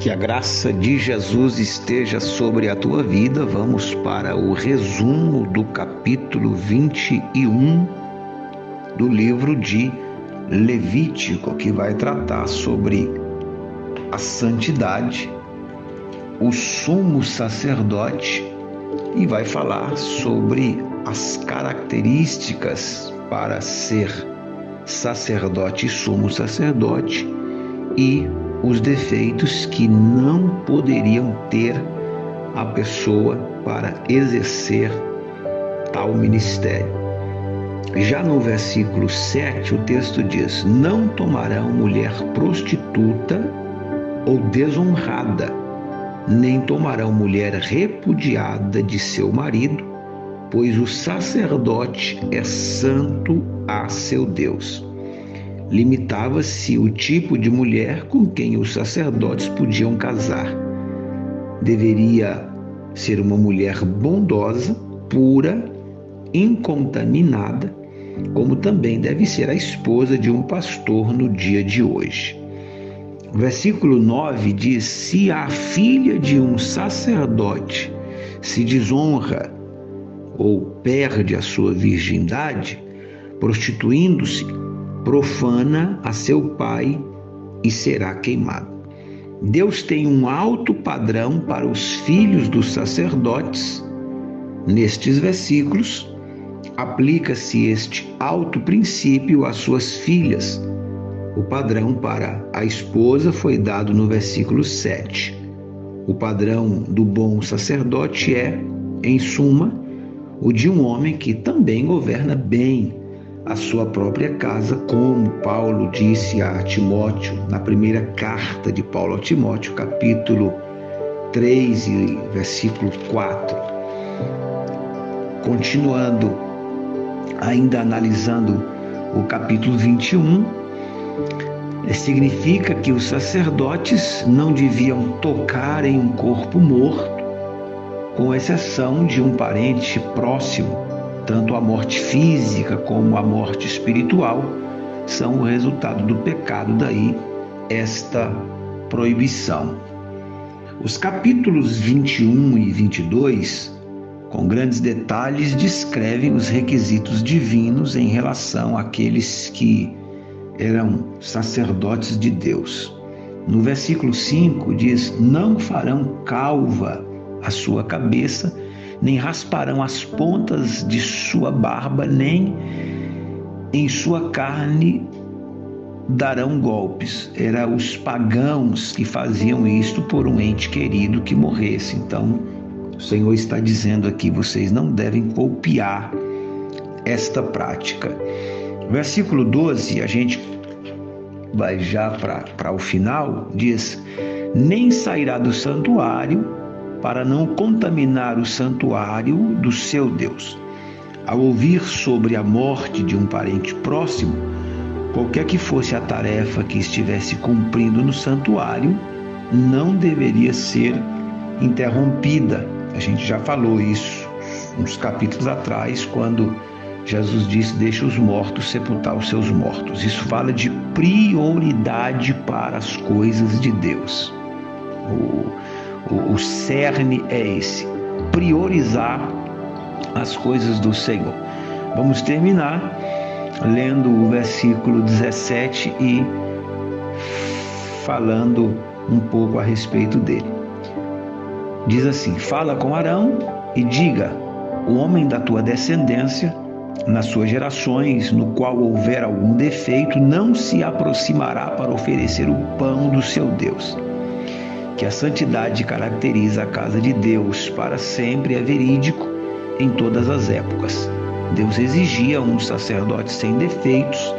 Que a graça de Jesus esteja sobre a tua vida. Vamos para o resumo do capítulo 21 do livro de Levítico, que vai tratar sobre a santidade, o sumo sacerdote, e vai falar sobre as características para ser sacerdote e sumo sacerdote e os defeitos que não poderiam ter a pessoa para exercer tal ministério. Já no versículo 7, o texto diz: não tomarão mulher prostituta ou desonrada, nem tomarão mulher repudiada de seu marido, pois o sacerdote é santo a seu Deus. Limitava-se o tipo de mulher com quem os sacerdotes podiam casar. Deveria ser uma mulher bondosa, pura, incontaminada, como também deve ser a esposa de um pastor no dia de hoje. O versículo 9 diz: se a filha de um sacerdote se desonra ou perde a sua virgindade, prostituindo-se, profana a seu pai e será queimado. Deus tem um alto padrão para os filhos dos sacerdotes. Nestes versículos, aplica-se este alto princípio às suas filhas. O padrão para a esposa foi dado no versículo 7. O padrão do bom sacerdote é, em suma, o de um homem que também governa bem a sua própria casa, como Paulo disse a Timóteo, na primeira carta de Paulo a Timóteo, capítulo 3 e versículo 4. Continuando, ainda analisando o capítulo 21, significa que os sacerdotes não deviam tocar em um corpo morto, com exceção de um parente próximo. Tanto a morte física como a morte espiritual são o resultado do pecado, daí esta proibição. Os capítulos 21 e 22, com grandes detalhes, descrevem os requisitos divinos em relação àqueles que eram sacerdotes de Deus. No versículo 5 diz: não farão calva a sua cabeça, nem rasparão as pontas de sua barba, nem em sua carne darão golpes. Eram os pagãos que faziam isto por um ente querido que morresse. Então, o Senhor está dizendo aqui: vocês não devem copiar esta prática. Versículo 12, a gente vai já para o final, diz: nem sairá do santuário para não contaminar o santuário do seu Deus. Ao ouvir sobre a morte de um parente próximo, qualquer que fosse a tarefa que estivesse cumprindo no santuário, não deveria ser interrompida. A gente já falou isso uns capítulos atrás, quando Jesus disse: deixa os mortos sepultar os seus mortos. Isso fala de prioridade para as coisas de Deus. O cerne é esse: priorizar as coisas do Senhor. Vamos terminar lendo o versículo 17 e falando um pouco a respeito dele. Diz assim: fala com Arão e diga: o homem da tua descendência, nas suas gerações, no qual houver algum defeito, não se aproximará para oferecer o pão do seu Deus. Que a santidade caracteriza a casa de Deus para sempre é verídico em todas as épocas. Deus exigia um sacerdote sem defeitos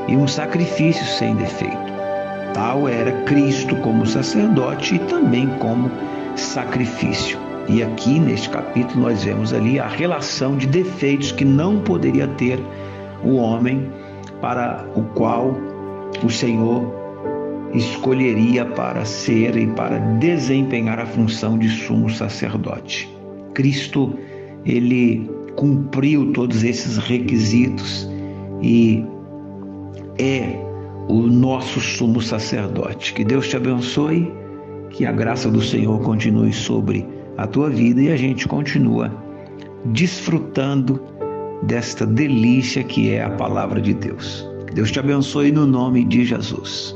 e um sacrifício sem defeito. Tal era Cristo como sacerdote e também como sacrifício. E aqui neste capítulo nós vemos ali a relação de defeitos que não poderia ter o homem, para o qual o Senhor escolheria para ser e para desempenhar a função de sumo sacerdote. Cristo, ele cumpriu todos esses requisitos e é o nosso sumo sacerdote. Que Deus te abençoe Que a graça do Senhor continue sobre a tua vida e a gente continua desfrutando desta delícia que é a palavra de Deus. Deus te abençoe no nome de Jesus.